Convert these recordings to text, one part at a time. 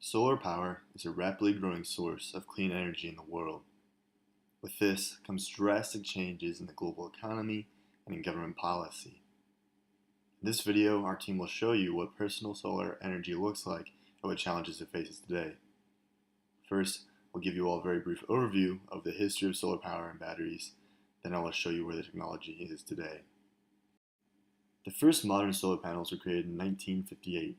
Solar power is a rapidly growing source of clean energy in the world. With this comes drastic changes in the global economy and in government policy. In this video, our team will show you what personal solar energy looks like and what challenges it faces today. First, we'll give you all a very brief overview of the history of solar power and batteries, then I will show you where the technology is today. The first modern solar panels were created in 1958.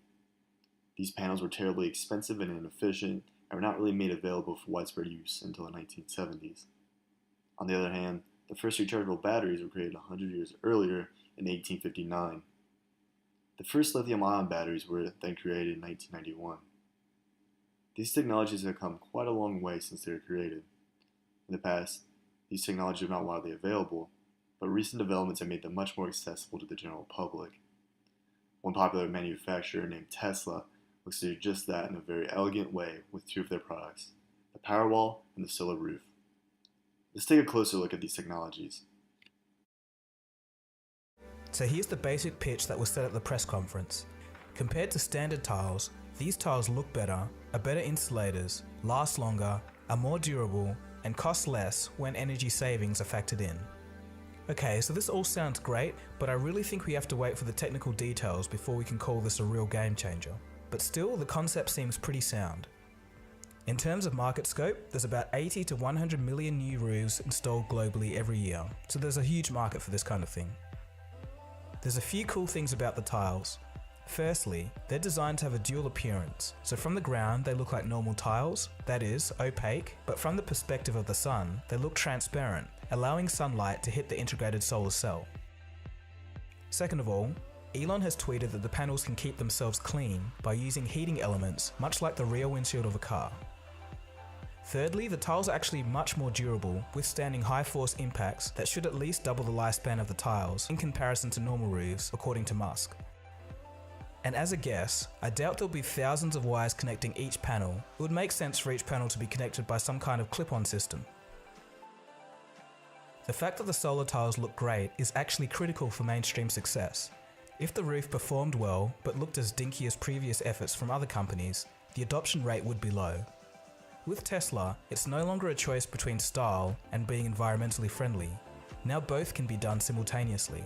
These panels were terribly expensive and inefficient and were not really made available for widespread use until the 1970s. On the other hand, the first rechargeable batteries were created 100 years earlier in 1859. The first lithium-ion batteries were then created in 1991. These technologies have come quite a long way since they were created. In the past, these technologies were not widely available, but recent developments have made them much more accessible to the general public. One popular manufacturer named Tesla looks to do just that in a very elegant way with two of their products, the Powerwall and the Solar Roof. Let's take a closer look at these technologies. So here's the basic pitch that was said at the press conference. Compared to standard tiles, these tiles look better, are better insulators, last longer, are more durable, and cost less when energy savings are factored in. Okay, so this all sounds great, but I really think we have to wait for the technical details before we can call this a real game changer. But still, the concept seems pretty sound. In terms of market scope, there's about 80 to 100 million new roofs installed globally every year, so there's a huge market for this kind of thing. There's a few cool things about the tiles. Firstly, they're designed to have a dual appearance, so from the ground they look like normal tiles, that is, opaque, but from the perspective of the sun, they look transparent, allowing sunlight to hit the integrated solar cell. Second of all, Elon has tweeted that the panels can keep themselves clean by using heating elements, much like the rear windshield of a car. Thirdly, the tiles are actually much more durable, withstanding high force impacts that should at least double the lifespan of the tiles in comparison to normal roofs, according to Musk. And as a guess, I doubt there'll be thousands of wires connecting each panel. It would make sense for each panel to be connected by some kind of clip-on system. The fact that the solar tiles look great is actually critical for mainstream success. If the roof performed well, but looked as dinky as previous efforts from other companies, the adoption rate would be low. With Tesla, it's no longer a choice between style and being environmentally friendly. Now both can be done simultaneously.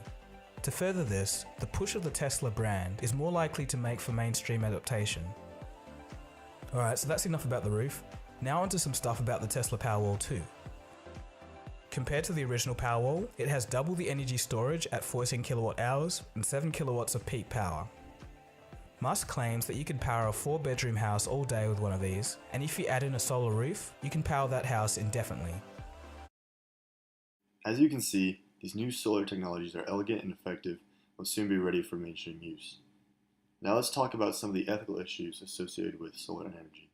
To further this, the push of the Tesla brand is more likely to make for mainstream adaptation. Alright, so that's enough about the roof. Now onto some stuff about the Tesla Powerwall 2. Compared to the original Powerwall, it has double the energy storage at 14 kilowatt hours and 7 kilowatts of peak power. Musk claims that you can power a 4-bedroom house all day with one of these, and if you add in a solar roof, you can power that house indefinitely. As you can see, these new solar technologies are elegant and effective and will soon be ready for mainstream use. Now let's talk about some of the ethical issues associated with solar energy.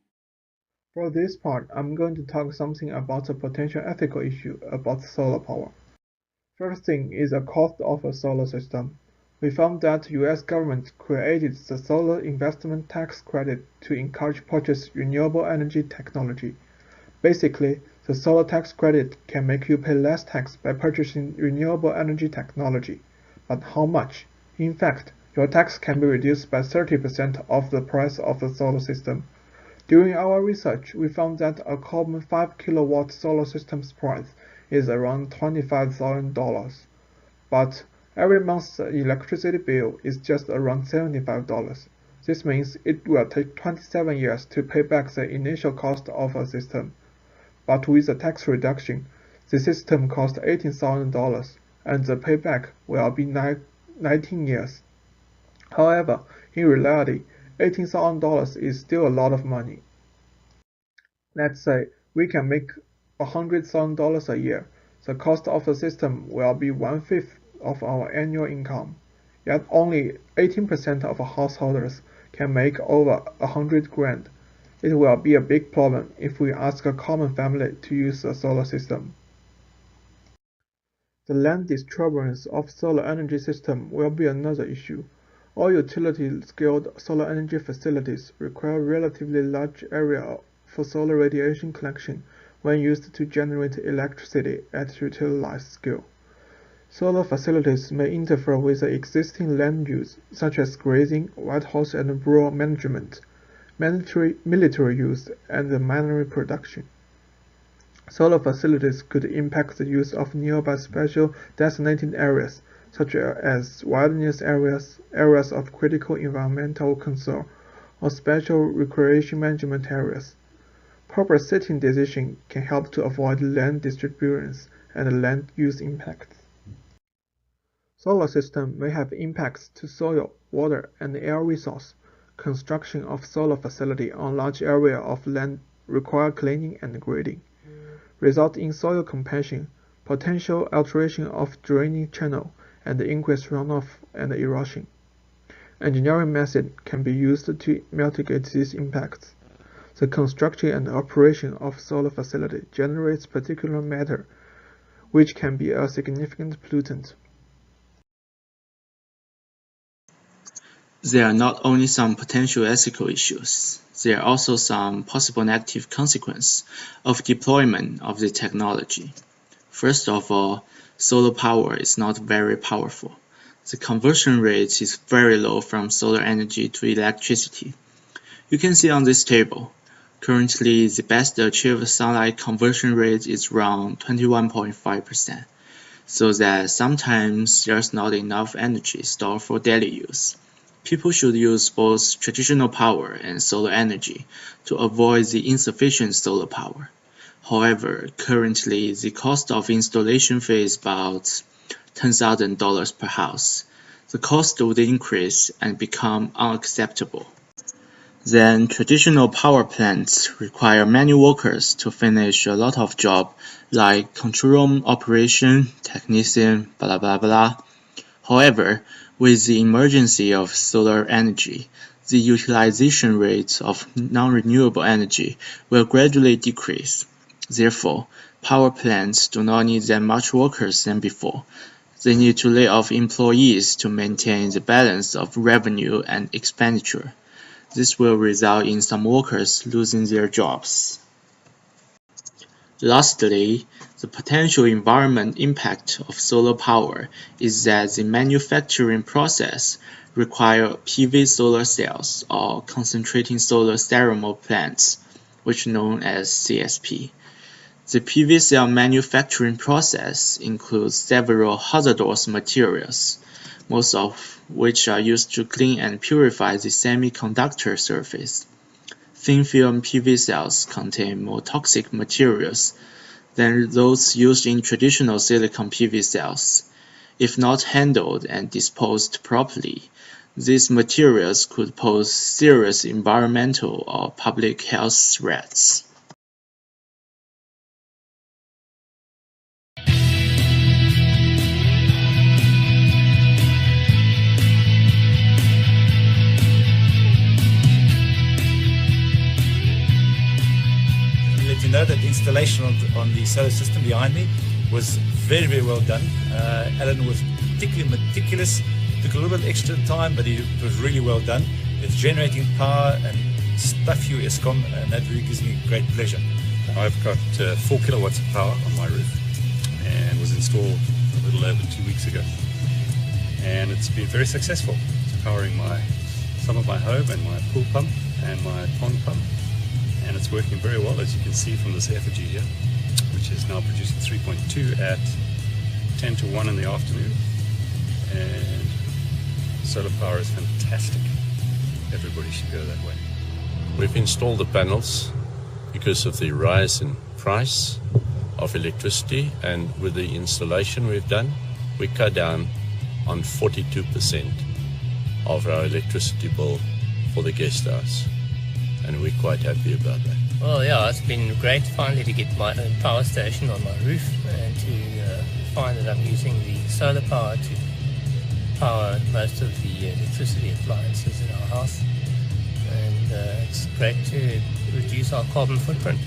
For this part, I'm going to talk something about a potential ethical issue about solar power. First thing is the cost of a solar system. We found that US government created the Solar Investment Tax Credit to encourage purchase renewable energy technology. Basically, the solar tax credit can make you pay less tax by purchasing renewable energy technology. But how much? In fact, your tax can be reduced by 30% of the price of the solar system. During our research, we found that a common 5 kilowatt solar system's price is around $25,000, but every month's electricity bill is just around $75. This means it will take 27 years to pay back the initial cost of a system. But with the tax reduction, the system costs $18,000 and the payback will be 19 years. However, in reality, $18,000 is still a lot of money. Let's say we can make $100,000 a year. The cost of the system will be 1/5 of our annual income. Yet only 18% of householders can make over 100 grand. It will be a big problem if we ask a common family to use a solar system. The land disturbance of solar energy system will be another issue. All utility-scaled solar energy facilities require relatively large area for solar radiation collection when used to generate electricity at utility scale. Solar facilities may interfere with the existing land use, such as grazing, whitehouse and rural management. military use, and mineral production. Solar facilities could impact the use of nearby special designated areas, such as wilderness areas, areas of critical environmental concern, or special recreation management areas. Proper setting decisions can help to avoid land disturbance and land use impacts. Solar systems may have impacts to soil, water, and air resource. Construction of solar facility on large area of land require cleaning and grading, result in soil compaction, potential alteration of draining channel, and increased runoff and erosion. Engineering methods can be used to mitigate these impacts. The construction and operation of solar facility generates particulate matter, which can be a significant pollutant. There are not only some potential ethical issues, there are also some possible negative consequences of deployment of the technology. First of all, solar power is not very powerful. The conversion rate is very low from solar energy to electricity. You can see on this table, currently the best achieved sunlight conversion rate is around 21.5%, so that sometimes there's not enough energy stored for daily use. People should use both traditional power and solar energy to avoid the insufficient solar power. However, currently the cost of installation fee is about $10,000 per house. The cost would increase and become unacceptable. Then traditional power plants require many workers to finish a lot of jobs like control room operation, technician, blah blah blah. However, with the emergence of solar energy, the utilization rate of non-renewable energy will gradually decrease. Therefore, power plants do not need that much workers than before. They need to lay off employees to maintain the balance of revenue and expenditure. This will result in some workers losing their jobs. Lastly, the potential environment impact of solar power is that the manufacturing process requires PV solar cells or concentrating solar thermal plants, which are known as CSP. The PV cell manufacturing process includes several hazardous materials, most of which are used to clean and purify the semiconductor surface. Thin-film PV cells contain more toxic materials than those used in traditional silicon PV cells. If not handled and disposed properly, these materials could pose serious environmental or public health threats. To know that the installation on the solar system behind me was very, very well done. Alan was particularly meticulous, took a little bit extra time, but it was really well done. It's generating power and stuff you Eskom, and that really gives me great pleasure. I've got 4 kilowatts of power on my roof and was installed a little over 2 weeks ago. And it's been very successful. It's powering some of my home and my pool pump and my pond pump. And it's working very well, as you can see from this effigy here, which is now producing 3.2 at 10 to 1 in the afternoon. And solar power is fantastic. Everybody should go that way. We've installed the panels because of the rise in price of electricity, and with the installation we've done, we cut down on 42% of our electricity bill for the guest house. And we're quite happy about that. Well, yeah, it's been great finally to get my own power station on my roof and to find that I'm using the solar power to power most of the electricity appliances in our house. And it's great to reduce our carbon footprint.